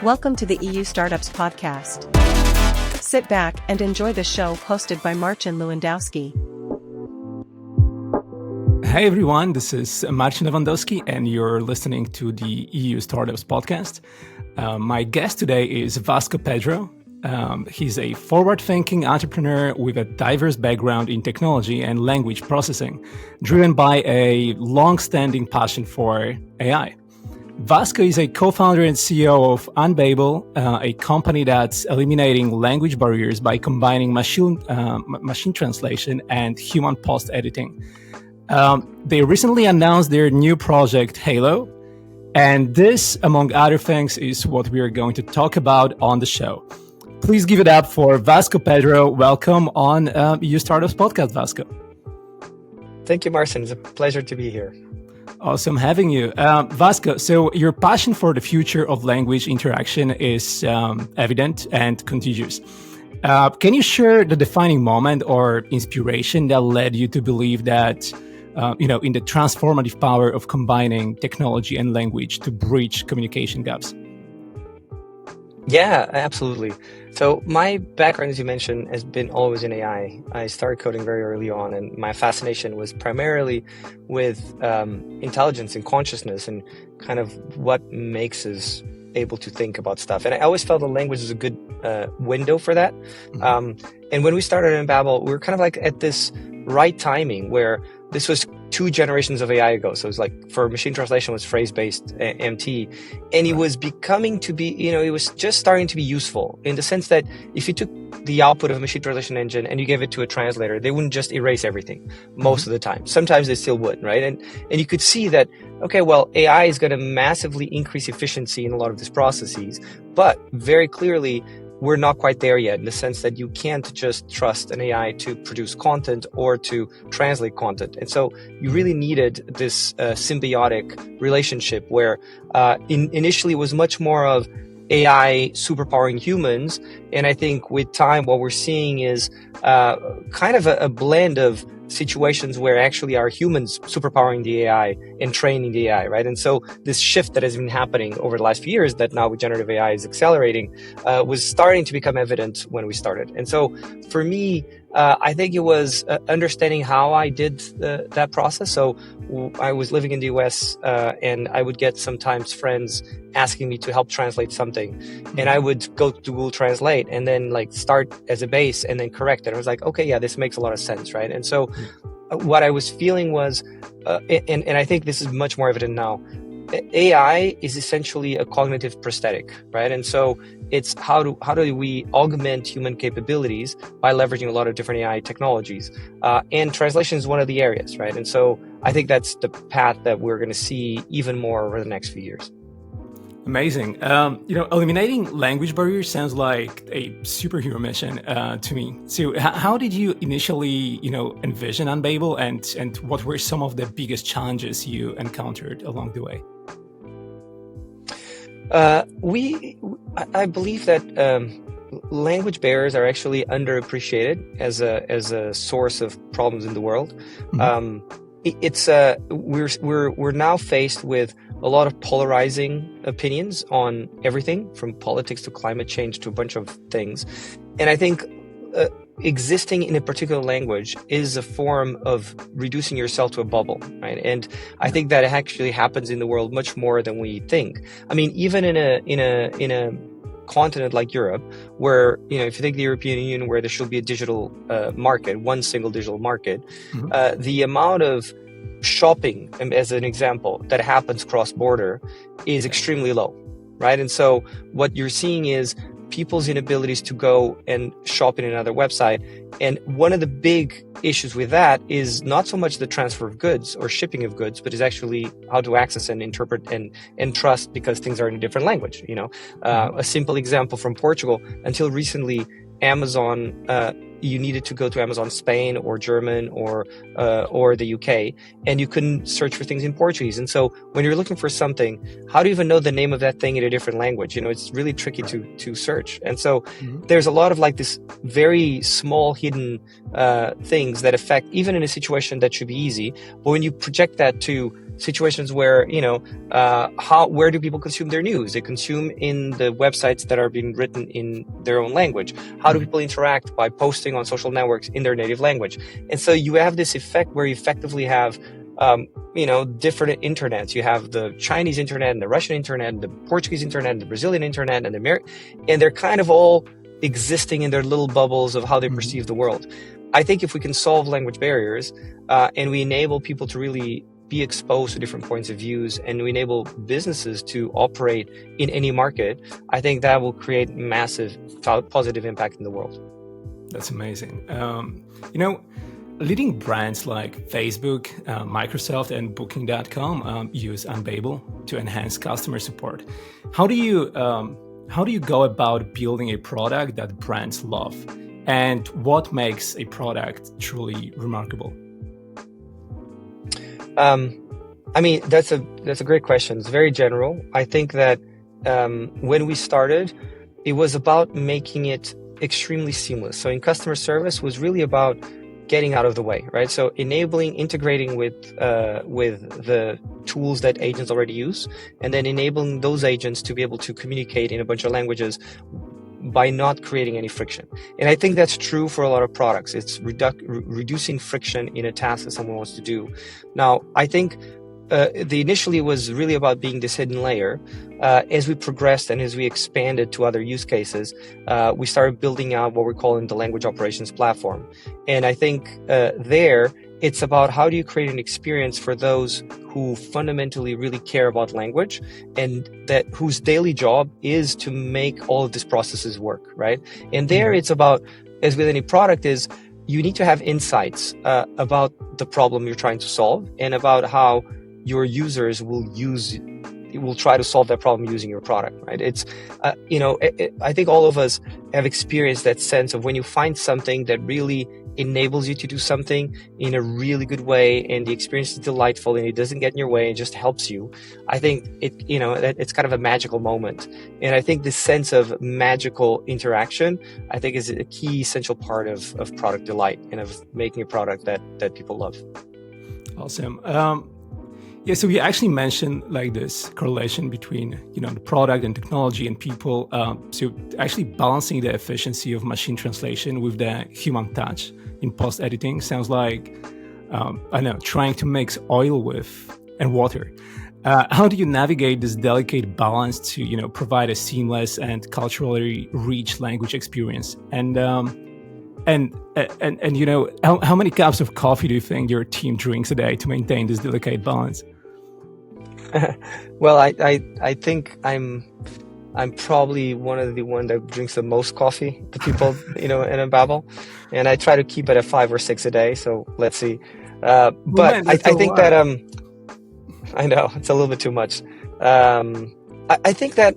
Welcome to the EU Startups Podcast. Sit back and enjoy the show hosted by Marcin Lewandowski. Hey everyone, this is Marcin Lewandowski and you're listening to the EU Startups Podcast. My guest today is Vasco Pedro. He's a forward-thinking entrepreneur with a diverse background in technology and language processing, driven by a long-standing passion for AI. Vasco is a co-founder and CEO of Unbabel, a company that's eliminating language barriers by combining machine translation and human post-editing. They recently announced their new project, Halo, and this, among other things, is what we are going to talk about on the show. Please give it up for Vasco Pedro. Welcome on EU Startups Podcast, Vasco. Thank you, Marcin. It's a pleasure to be here. Awesome having you. Vasco, so your passion for the future of language interaction is evident and contagious. Can you share the defining moment or inspiration that led you to believe that, in the transformative power of combining technology and language to bridge communication gaps? Yeah, absolutely. So my background, as you mentioned, has been always in AI. I started coding very early on, and my fascination was primarily with intelligence and consciousness and kind of what makes us able to think about stuff. And I always felt the language was a good window for that. Mm-hmm. And when we started Unbabel, we were kind of like at this right timing where this was 2 generations of AI ago. So it was like for machine translation was phrase-based MT. And it was becoming to be, it was just starting to be useful in the sense that if you took the output of a machine translation engine and you gave it to a translator, they wouldn't just erase everything most of the time. Sometimes they still would, right? And you could see that, okay, well, AI is going to massively increase efficiency in a lot of these processes, but very clearly, we're not quite there yet in the sense that you can't just trust an AI to produce content or to translate content. And so you really needed this symbiotic relationship where initially it was much more of AI superpowering humans. And I think with time, what we're seeing is kind of a blend of situations where actually are humans superpowering the AI and training the AI, right? And so this shift that has been happening over the last few years that now with generative AI is accelerating was starting to become evident when we started. And so for me, I think it was understanding how I did that process. So I was living in the US and I would get sometimes friends asking me to help translate something. And I would go to Google Translate and then like start as a base and then correct it. I was like, okay, yeah, this makes a lot of sense, right? And so what I was feeling was, and I think this is much more evident now, AI is essentially a cognitive prosthetic, right? And so it's how do we augment human capabilities by leveraging a lot of different AI technologies? And translation is one of the areas, right? And so I think that's the path that we're going to see even more over the next few years. Amazing. Eliminating language barriers sounds like a superhero mission to me. So how did you initially, envision Unbabel and what were some of the biggest challenges you encountered along the way? I believe that language barriers are actually underappreciated as a source of problems in the world. Mm-hmm. We're now faced with a lot of polarizing opinions on everything from politics to climate change to a bunch of things. And I think existing in a particular language is a form of reducing yourself to a bubble, right? And I think that actually happens in the world much more than we think. I mean, even in a continent like Europe, where, if you take the European Union, where there should be a digital market, one single digital market, mm-hmm. The amount of shopping, as an example, that happens cross-border is extremely low, right? And so what you're seeing is people's inabilities to go and shop in another website. And one of the big issues with that is not so much the transfer of goods or shipping of goods, but is actually how to access and interpret and trust because things are in a different language. A simple example from Portugal, until recently, Amazon, you needed to go to Amazon Spain or German or the UK, and you couldn't search for things in Portuguese. And so when you're looking for something, how do you even know the name of that thing in a different language? It's really tricky to search. And so there's a lot of like this very small hidden things that affect, even in a situation that should be easy. But when you project that to situations where, where do people consume their news? They consume in the websites that are being written in their own language. How do people interact? By posting on social networks in their native language. And so you have this effect where you effectively have different internets. You have the Chinese internet and the Russian internet and the Portuguese internet and the Brazilian internet and and they're kind of all existing in their little bubbles of how they perceive the world. I think if we can solve language barriers and we enable people to really be exposed to different points of views, and we enable businesses to operate in any market, I think that will create massive positive impact in the world. That's amazing. Leading brands like Facebook, Microsoft, and Booking.com use Unbabel to enhance customer support. How do you go about building a product that brands love, and what makes a product truly remarkable? That's a great question. It's very general. I think that when we started, it was about making it extremely seamless. So in customer service was really about getting out of the way, right? So integrating with the tools that agents already use, and then enabling those agents to be able to communicate in a bunch of languages by not creating any friction. And I think that's true for a lot of products. It's reducing friction in a task that someone wants to do. Now, I think the initially was really about being this hidden layer. As we progressed and as we expanded to other use cases, we started building out what we're calling the language operations platform. And I think there, it's about how do you create an experience for those who fundamentally really care about language and that whose daily job is to make all of these processes work, right? And there it's about, as with any product, is you need to have insights about the problem you're trying to solve and about how your users will try to solve that problem using your product, right? It's, I think all of us have experienced that sense of when you find something that really enables you to do something in a really good way, and the experience is delightful and it doesn't get in your way and just helps you. I think it's kind of a magical moment. And I think this sense of magical interaction, I think, is a key essential part of product delight and of making a product that people love. Awesome. So we actually mentioned like this correlation between, the product and technology and people. So actually balancing the efficiency of machine translation with the human touch in post-editing sounds like, trying to mix oil and water. How do you navigate this delicate balance to, provide a seamless and culturally rich language experience? And how many cups of coffee do you think your team drinks a day to maintain this delicate balance? Well, I think I'm probably one of the one that drinks the most coffee, the people, in Unbabel, and I try to keep it at 5 or 6 a day. So let's see. But I think that, I know it's a little bit too much. I think that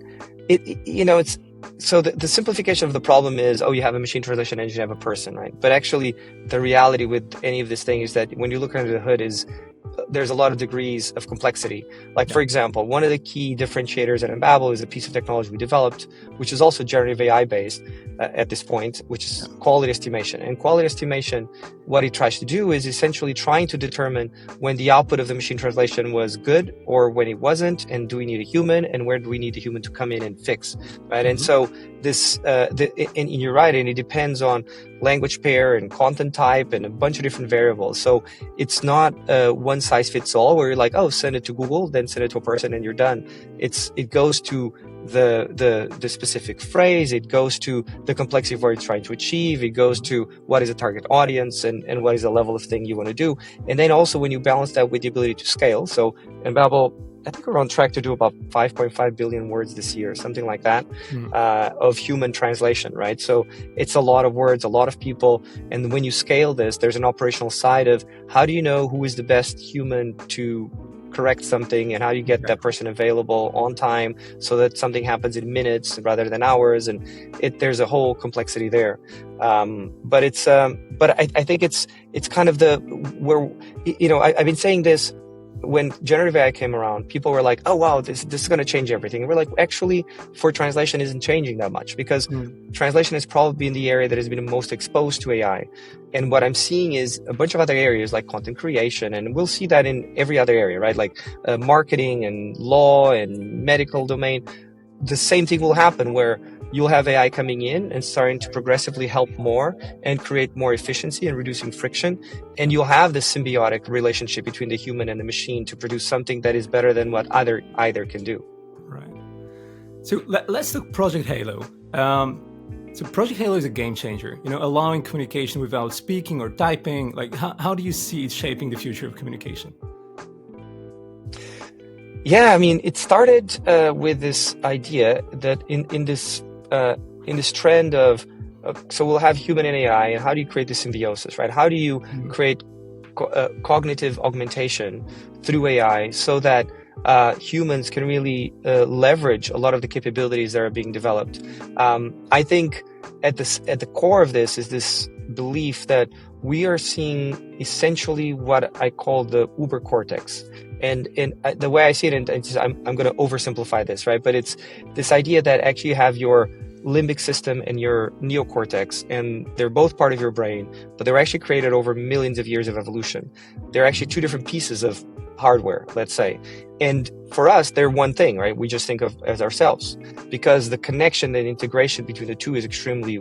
it's, so the simplification of the problem is, you have a machine translation engine, you have a person, right? But actually the reality with any of this thing is that when you look under the hood there's a lot of degrees of complexity. Like, for example, one of the key differentiators at Unbabel is a piece of technology we developed, which is also generative AI based at this point, which is quality estimation. And quality estimation, what it tries to do is essentially trying to determine when the output of the machine translation was good or when it wasn't, and do we need a human, and where do we need a human to come in and fix, right? Mm-hmm. And so this, and you're right, and it depends on language pair and content type and a bunch of different variables. So it's not one size fits all where you're like, send it to Google, then send it to a person and you're done. It goes to the specific phrase, it goes to the complexity of what you're trying to achieve, it goes to what is the target audience and what is the level of thing you want to do. And then also when you balance that with the ability to scale. So in Unbabel, I think we're on track to do about 5.5 billion words this year, something like that, of human translation, right? So it's a lot of words, a lot of people. And when you scale this, there's an operational side of how do you know who is the best human to correct something, and how do you get that person available on time so that something happens in minutes rather than hours. And there's a whole complexity there. But I think it's kind of where, I've been saying this. when generative AI came around, people were like, oh, wow, this is going to change everything. And we're like, actually, for translation, isn't changing that much, because translation has probably been the area that has been the most exposed to AI. And what I'm seeing is a bunch of other areas like content creation, and we'll see that in every other area, right? Like marketing and law and medical domain. The same thing will happen where you'll have AI coming in and starting to progressively help more and create more efficiency and reducing friction. And you'll have this symbiotic relationship between the human and the machine to produce something that is better than what either can do. Right. So let's look Project Halo. So Project Halo is a game changer, allowing communication without speaking or typing. Like, how do you see it shaping the future of communication? Yeah, I mean, it started with this idea that in this trend of so we'll have human and AI, and how do you create this symbiosis, right? How do you create cognitive augmentation through AI so that humans can really leverage a lot of the capabilities that are being developed? I think at the core of this is this belief that we are seeing essentially what I call the uber cortex. And the way I see it, and I'm going to oversimplify this, right? But it's this idea that actually you have your limbic system and your neocortex, and they're both part of your brain, but they're actually created over millions of years of evolution. They're actually two different pieces of hardware, let's say. And for us, they're one thing, right? We just think of as ourselves, because the connection and integration between the two is extremely,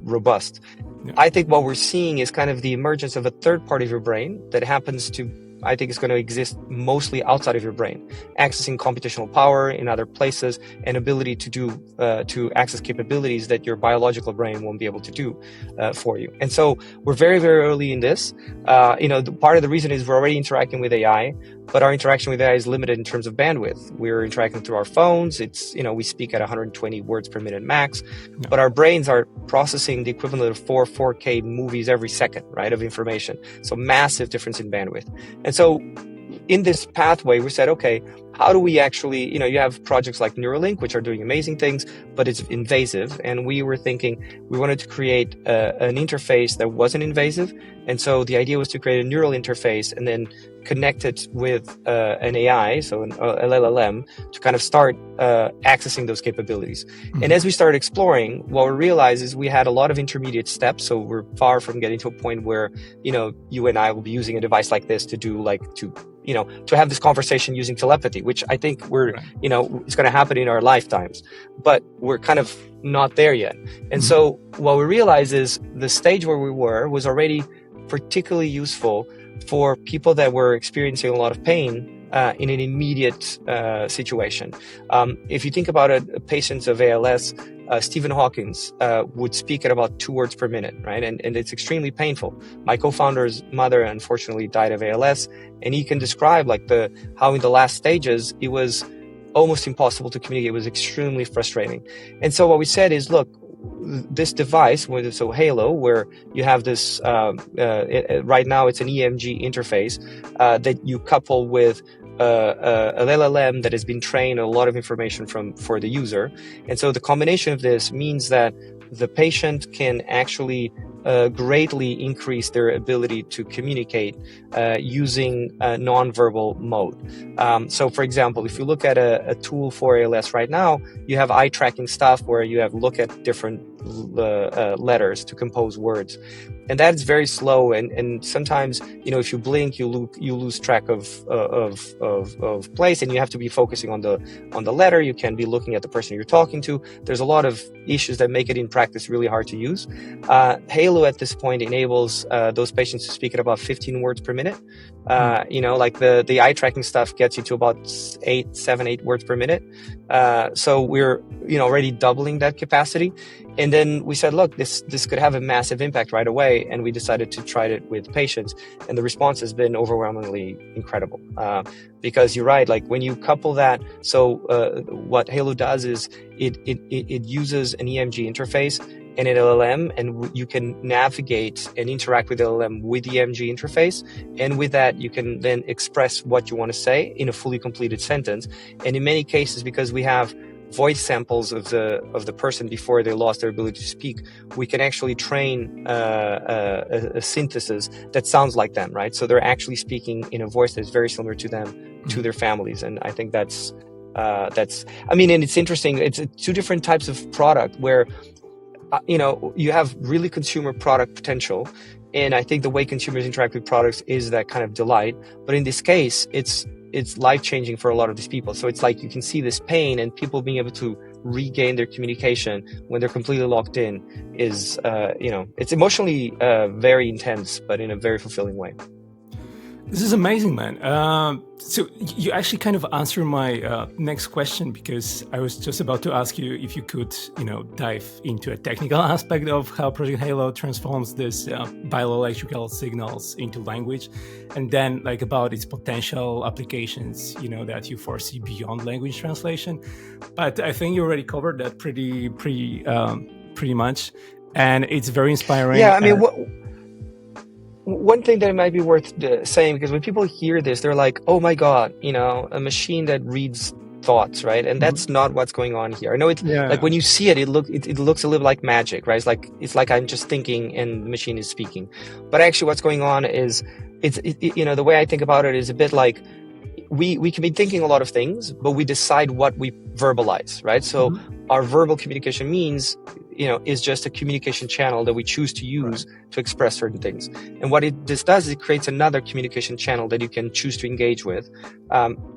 robust. Yeah. I think what we're seeing is kind of the emergence of a third part of your brain that happens to, I think, is going to exist mostly outside of your brain, accessing computational power in other places and ability to access capabilities that your biological brain won't be able to do for you. And so we're very, very early in this. Part of the reason is we're already interacting with AI, but our interaction with AI is limited in terms of bandwidth. We're interacting through our phones. It's, we speak at 120 words per minute max, but our brains are processing the equivalent of 4K movies every second, right, of information. So massive difference in bandwidth. And so in this pathway, we said, okay, how do we actually, you have projects like Neuralink, which are doing amazing things, but it's invasive. And we were thinking we wanted to create an interface that wasn't invasive. And so the idea was to create a neural interface and then connect it with an AI, so an LLM, to kind of start accessing those capabilities. Mm-hmm. And as we started exploring, what we realized is we had a lot of intermediate steps. So we're far from getting to a point where, you and I will be using a device like this to do to have this conversation using telepathy, which I think it's going to happen in our lifetimes, but we're kind of not there yet. And so what we realized is the stage where we were was already particularly useful for people that were experiencing a lot of pain in an immediate situation. If you think about patients of ALS, Stephen Hawkins would speak at about 2 words per minute, right? And it's extremely painful. My co-founder's mother, unfortunately, died of ALS, and he can describe how in the last stages, it was almost impossible to communicate. It was extremely frustrating. And so what we said is, look, this device, so Halo, where you have this, right now it's an EMG interface that you couple with an LLM that has been trained a lot of information for the user. And so the combination of this means that the patient can actually greatly increase their ability to communicate using a nonverbal mode. So for example, if you look at a tool for ALS right now, you have eye tracking stuff where you have look at different letters to compose words. And that's very slow. And sometimes, if you blink, you lose track of place, and you have to be focusing on the letter. You can be looking at the person you're talking to. There's a lot of issues that make it in practice really hard to use. Halo at this point enables those patients to speak at about 15 words per minute. The eye tracking stuff gets you to about 8 words per minute. So we're, already doubling that capacity. And then we said, look, this could have a massive impact right away. And we decided to try it with patients. And the response has been overwhelmingly incredible. Because you're right, when you couple that, so what Halo does is it uses an EMG interface and an LLM, and you can navigate and interact with the LLM with the EMG interface. And with that, you can then express what you want to say in a fully completed sentence. And in many cases, because we have voice samples of the person before they lost their ability to speak, we can actually train a synthesis that sounds like them, right? So they're actually speaking in a voice that's very similar to them, to their families. And I think that's, I mean, and it's interesting. It's two different types of product where, you have really consumer product potential. And I think the way consumers interact with products is that kind of delight. But in this case, it's life-changing for a lot of these people. So it's like you can see this pain, and people being able to regain their communication when they're completely locked in is, it's emotionally very intense, but in a very fulfilling way. This is amazing, man. So you actually kind of answered my next question, because I was just about to ask you if you could, dive into a technical aspect of how Project Halo transforms this bioelectrical signals into language, and then like about its potential applications, that you foresee beyond language translation. But I think you already covered that pretty much, and it's very inspiring. Yeah, I mean, one thing that might be worth saying, because when people hear this, they're like, oh my God, a machine that reads thoughts, right? And that's not what's going on here. I know like when you see it, it looks a little like magic, right? It's like I'm just thinking and the machine is speaking. But actually what's going on is, the way I think about it is a bit like, we can be thinking a lot of things, but we decide what we verbalize, right? So our verbal communication means, is just a communication channel that we choose to use to express certain things. And what this does is it creates another communication channel that you can choose to engage with.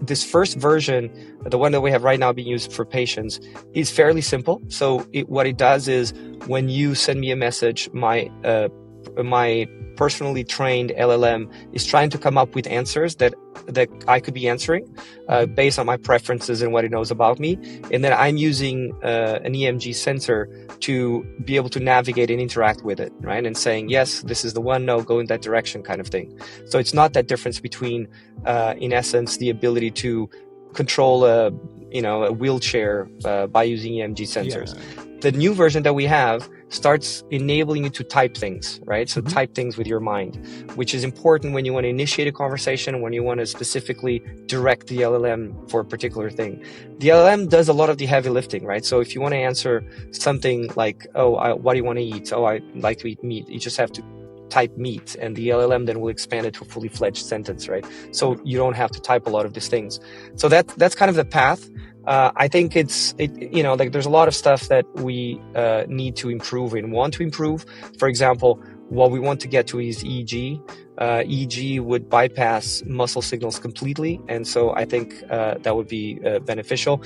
This first version, the one that we have right now being used for patients, is fairly simple. So what it does is when you send me a message, my personally trained LLM is trying to come up with answers that I could be answering based on my preferences and what it knows about me. And then I'm using an EMG sensor to be able to navigate and interact with it, right? And saying, yes, this is the one, no, go in that direction kind of thing. So it's not that difference between, in essence, the ability to control a wheelchair by using EMG sensors. Yeah. The new version that we have starts enabling you to type things, right? So type things with your mind, which is important when you want to initiate a conversation, when you want to specifically direct the LLM for a particular thing. The LLM does a lot of the heavy lifting, right? So if you want to answer something like, what do you want to eat? Oh, I like to eat meat. You just have to type meat, and the LLM then will expand it to a fully fledged sentence, right? So you don't have to type a lot of these things. So that's kind of the path. I think there's a lot of stuff that we need to improve and want to improve. For example, what we want to get to is EEG. EEG would bypass muscle signals completely, and so I think that would be beneficial.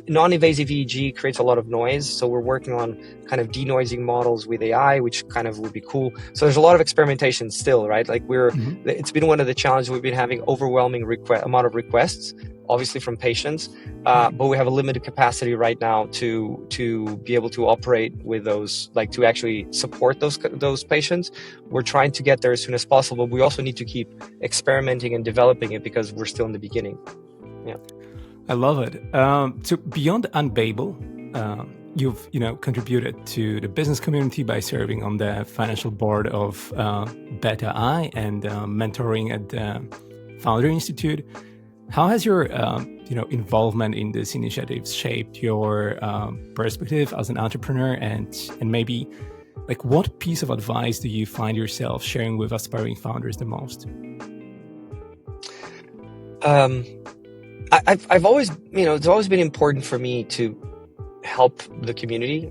Non-invasive EEG creates a lot of noise, so we're working on kind of denoising models with AI, which kind of would be cool. So there's a lot of experimentation still, right? Like it's been one of the challenges we've been having, overwhelming amount of requests, obviously from patients, but we have a limited capacity right now to be able to operate with those, like to actually support those patients. We're trying to get there as soon as possible. But we also need to keep experimenting and developing it because we're still in the beginning. Yeah. I love it. So beyond Unbabel, you've contributed to the business community by serving on the financial board of Beta I and mentoring at the Founder Institute. How has your involvement in these initiatives shaped your perspective as an entrepreneur, and maybe like what piece of advice do you find yourself sharing with aspiring founders the most? I've always, it's always been important for me to help the community.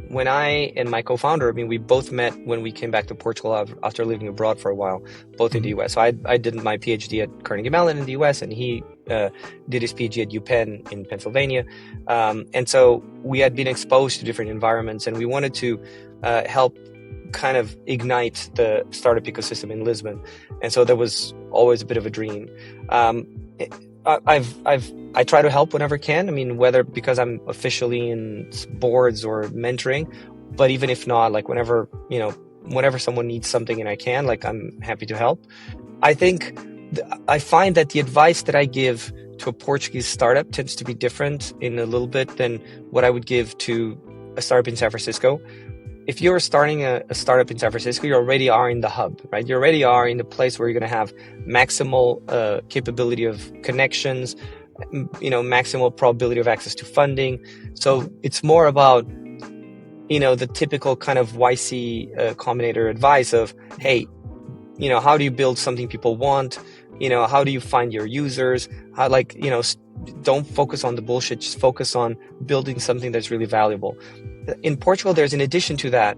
When I and my co-founder, we both met when we came back to Portugal after living abroad for a while, both in the US. So I did my PhD at Carnegie Mellon in the US, and he did his PhD at UPenn in Pennsylvania. And so we had been exposed to different environments, and we wanted to help kind of ignite the startup ecosystem in Lisbon. And so that was always a bit of a dream. I try to help whenever I can. Whether because I'm officially in boards or mentoring, but even if not, like whenever someone needs something and I can, like I'm happy to help. I think I find that the advice that I give to a Portuguese startup tends to be different in a little bit than what I would give to a startup in San Francisco. If you're starting a startup in San Francisco, you already are in the hub, right? You already are in the place where you're going to have maximal capability of connections, maximal probability of access to funding. So it's more about, the typical kind of YC Combinator advice of, hey, how do you build something people want? How do you find your users? How, don't focus on the bullshit, just focus on building something that's really valuable. In Portugal, there's, in addition to that,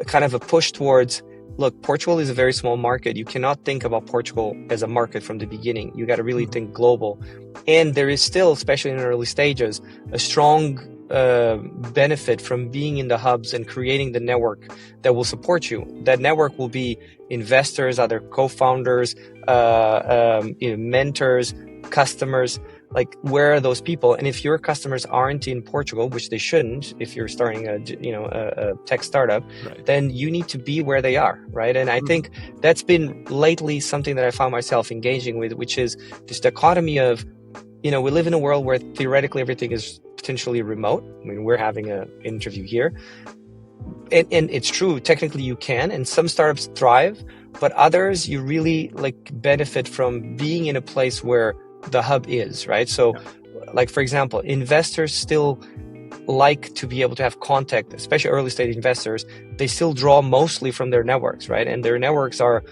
kind of a push towards, look, Portugal is a very small market. You cannot think about Portugal as a market from the beginning. You got to really think global. And there is still, especially in early stages, a strong benefit from being in the hubs and creating the network that will support you. That network will be investors, other co-founders, mentors, customers. Like, where are those people? And if your customers aren't in Portugal, which they shouldn't, if you're starting a tech startup, right, then you need to be where they are, right? And I think that's been lately something that I found myself engaging with, which is this dichotomy of, we live in a world where theoretically everything is potentially remote. I mean, we're having an interview here, and it's true. Technically, you can, and some startups thrive, but others, you really benefit from being in a place where the hub is, right? So, for example, investors still like to be able to have contact, especially early stage investors. They still draw mostly from their networks, right? And their networks are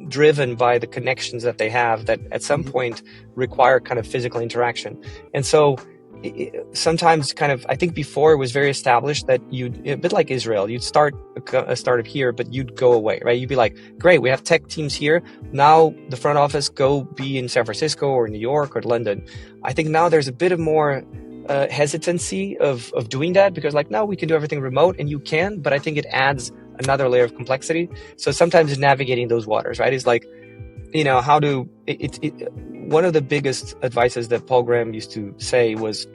driven by the connections that they have that at some point require kind of physical interaction. And so sometimes I think before it was very established that a bit like Israel, you'd start a startup here, but you'd go away, right? You'd be like, great, we have tech teams here. Now the front office go be in San Francisco or New York or London. I think now there's a bit of more hesitancy of doing that, because now we can do everything remote, and you can, but I think it adds another layer of complexity. So sometimes it's navigating those waters, right? It's one of the biggest advices that Paul Graham used to say was,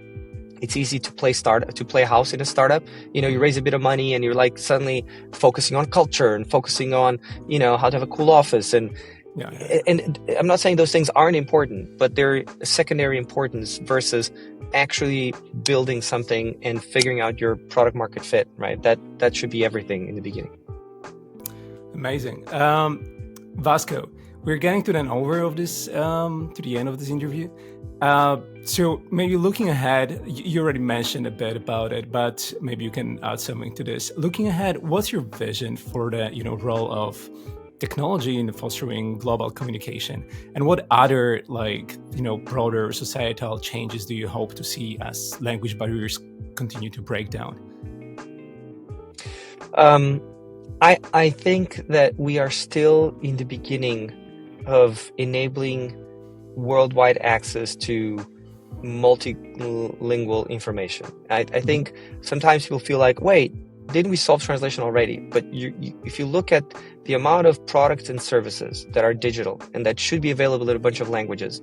it's easy to play house in a startup. You raise a bit of money and you're suddenly focusing on culture and focusing on, how to have a cool office. And I'm not saying those things aren't important, but they're secondary importance versus actually building something and figuring out your product market fit, right? That should be everything in the beginning. Amazing. Vasco, we're getting to the end of this interview. So maybe looking ahead, you already mentioned a bit about it, but maybe you can add something to this. Looking ahead, what's your vision for the role of technology in fostering global communication, and what other broader societal changes do you hope to see as language barriers continue to break down? I think that we are still in the beginning of enabling worldwide access to multilingual information. I think sometimes people feel like, wait, didn't we solve translation already? But if you look at the amount of products and services that are digital and that should be available in a bunch of languages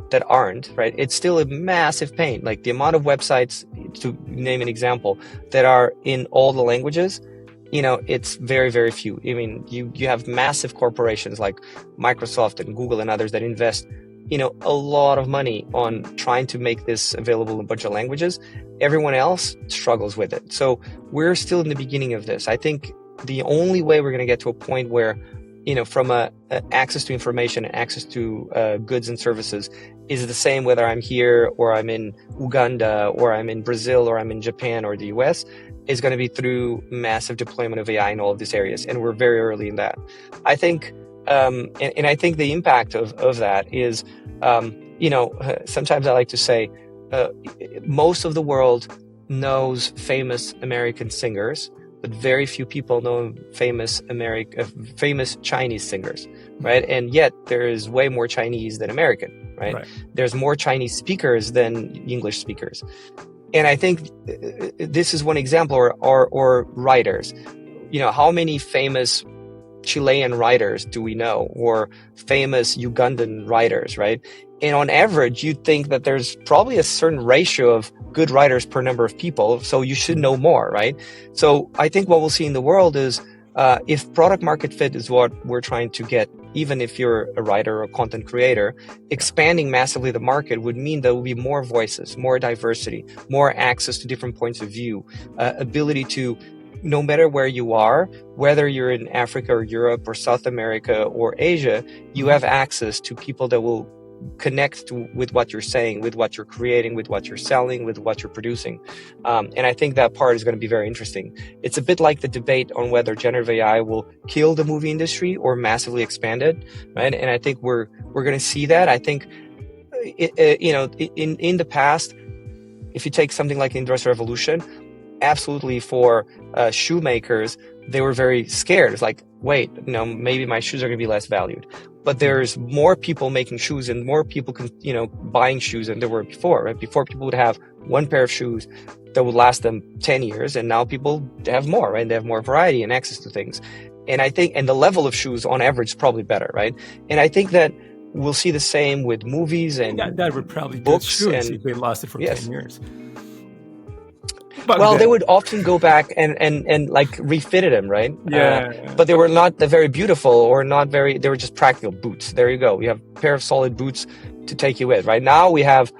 that aren't, right? It's still a massive pain. Like the amount of websites, to name an example, that are in all the languages, it's very, very few. I mean, you have massive corporations like Microsoft and Google and others that invest, a lot of money on trying to make this available in a bunch of languages. Everyone else struggles with it. So we're still in the beginning of this. I think the only way we're going to get to a point where, from a access to information and access to goods and services is the same whether I'm here or I'm in Uganda or I'm in Brazil or I'm in Japan or the US, is going to be through massive deployment of AI in all of these areas. And we're very early in that. I think, and I think the impact of that is, sometimes I like to say, most of the world knows famous American singers, but very few people know famous Chinese singers, right? And yet there is way more Chinese than American, right? There's more Chinese speakers than English speakers. And I think this is one example, or writers. How many famous Chilean writers do we know, or famous Ugandan writers, right? And on average, you'd think that there's probably a certain ratio of good writers per number of people, so you should know more, right? So I think what we'll see in the world is, if product market fit is what we're trying to get, even if you're a writer or a content creator, expanding massively the market would mean there will be more voices, more diversity, more access to different points of view, ability to, no matter where you are, whether you're in Africa or Europe or South America or Asia, you have access to people that will connect with what you're saying, with what you're creating, with what you're selling, with what you're producing. And I think that part is going to be very interesting. It's a bit like the debate on whether generative AI will kill the movie industry or massively expand it, right? And I think we're going to see that. I think, in the past, if you take something like the Industrial Revolution, absolutely for shoemakers, they were very scared. It's like, wait, maybe my shoes are going to be less valued. But there's more people making shoes and more people buying shoes than there were before, right? Before, people would have one pair of shoes that would last them 10 years, and now people have more, right? They have more variety and access to things. And I think, and the level of shoes on average is probably better, right? And I think that we'll see the same with movies and that would probably books be true and if they lasted for 10 years. Well, they would often go back and like refitted them, right? Yeah. But they were not very beautiful or not very, they were just practical boots. There you go. We have a pair of solid boots to take you with. Right now we have,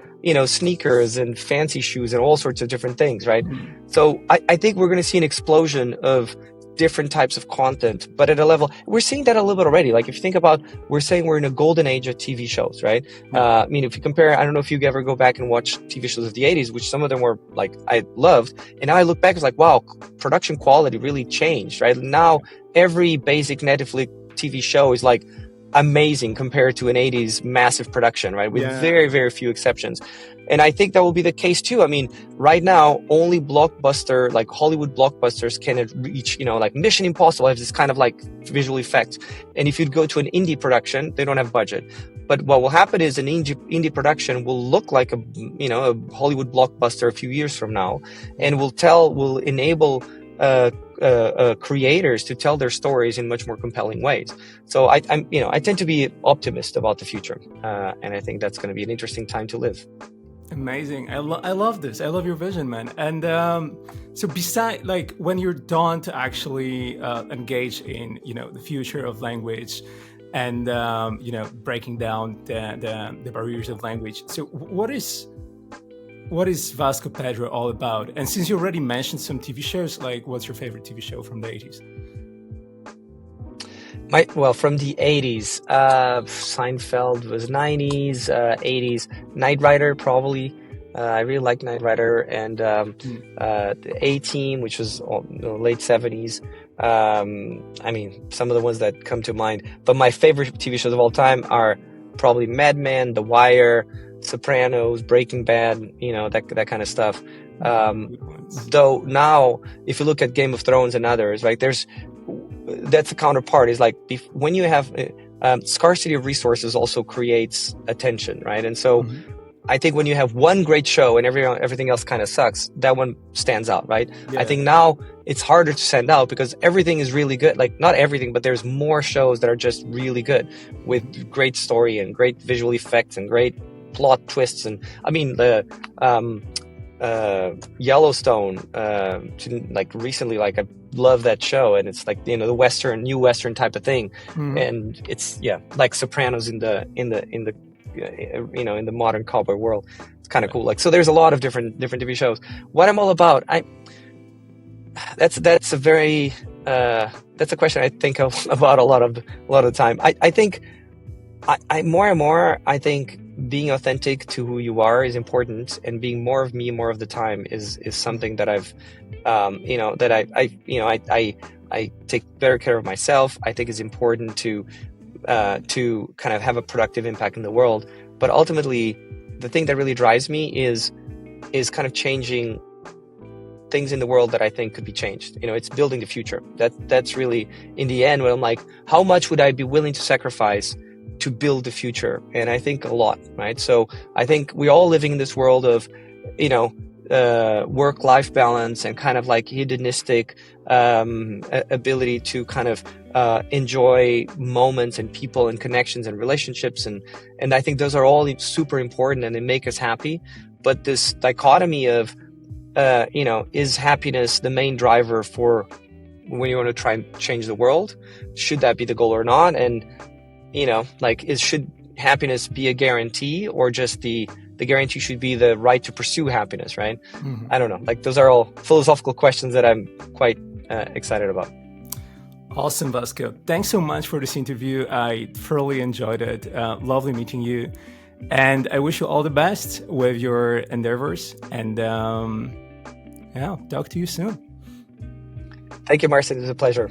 sneakers and fancy shoes and all sorts of different things, right? Mm-hmm. So I think we're going to see an explosion of different types of content, but at a level, we're seeing that a little bit already. Like if you think about, we're saying we're in a golden age of TV shows, right? If you compare, I don't know if you ever go back and watch TV shows of the 80s, which some of them were like, I loved. And now I look back, it's like, wow, production quality really changed, right? Now every basic Netflix TV show is like amazing compared to an 80s massive production, right? With very, very few exceptions. And I think that will be the case too. I mean, right now, only blockbuster, like Hollywood blockbusters can reach, like Mission Impossible has this kind of like visual effect. And if you'd go to an indie production, they don't have budget. But what will happen is an indie production will look like a Hollywood blockbuster a few years from now, and will enable creators to tell their stories in much more compelling ways. So I tend to be optimist about the future, and I think that's going to be an interesting time to live. Amazing. I love this. I love your vision, man. And so beside, like, when you're done to actually engage in, the future of language and, breaking down the barriers of language. So what is Vasco Pedro all about? And since you already mentioned some TV shows, like, what's your favorite TV show from the 80s? From the 80s, Seinfeld was 90s, 80s, Knight Rider, probably. I really like Knight Rider, and the A-Team, which was late 70s. Some of the ones that come to mind. But my favorite TV shows of all time are probably Mad Men, The Wire, Sopranos, Breaking Bad, that kind of stuff. Though now, if you look at Game of Thrones and others, right, that's the counterpart. Is like when you have scarcity of resources also creates attention, right? And so I think when you have one great show and everything else kind of sucks, that one stands out, right? Yeah. I think now it's harder to stand out because everything is really good. Like, not everything, but there's more shows that are just really good with great story and great visual effects and great plot twists. And I mean, the Yellowstone, recently, I love that show, and it's like, the new Western type of thing. And it's like Sopranos in the modern cowboy world. It's kind of cool. Like, so there's a lot of different TV shows. What I'm all about, that's a question I think about a lot of the time. I think more and more, I think being authentic to who you are is important, and being more of me more of the time is something that I've I take better care of myself. I think it's important to kind of have a productive impact in the world. But ultimately, the thing that really drives me is kind of changing things in the world that I think could be changed. It's building the future. That's really, in the end, when I'm like, how much would I be willing to sacrifice to build the future? And I think a lot, right? So I think we're all living in this world of, work-life balance and kind of like hedonistic ability to kind of enjoy moments and people and connections and relationships. And I think those are all super important and they make us happy. But this dichotomy of, is happiness the main driver for when you want to try and change the world? Should that be the goal or not? And, should happiness be a guarantee, or just the guarantee should be the right to pursue happiness, right? I don't know. Like, those are all philosophical questions that I'm quite excited about. Awesome, Vasco. Thanks so much for this interview. I thoroughly enjoyed it. Lovely meeting you. And I wish you all the best with your endeavors. And talk to you soon. Thank you, Marcin. It was a pleasure.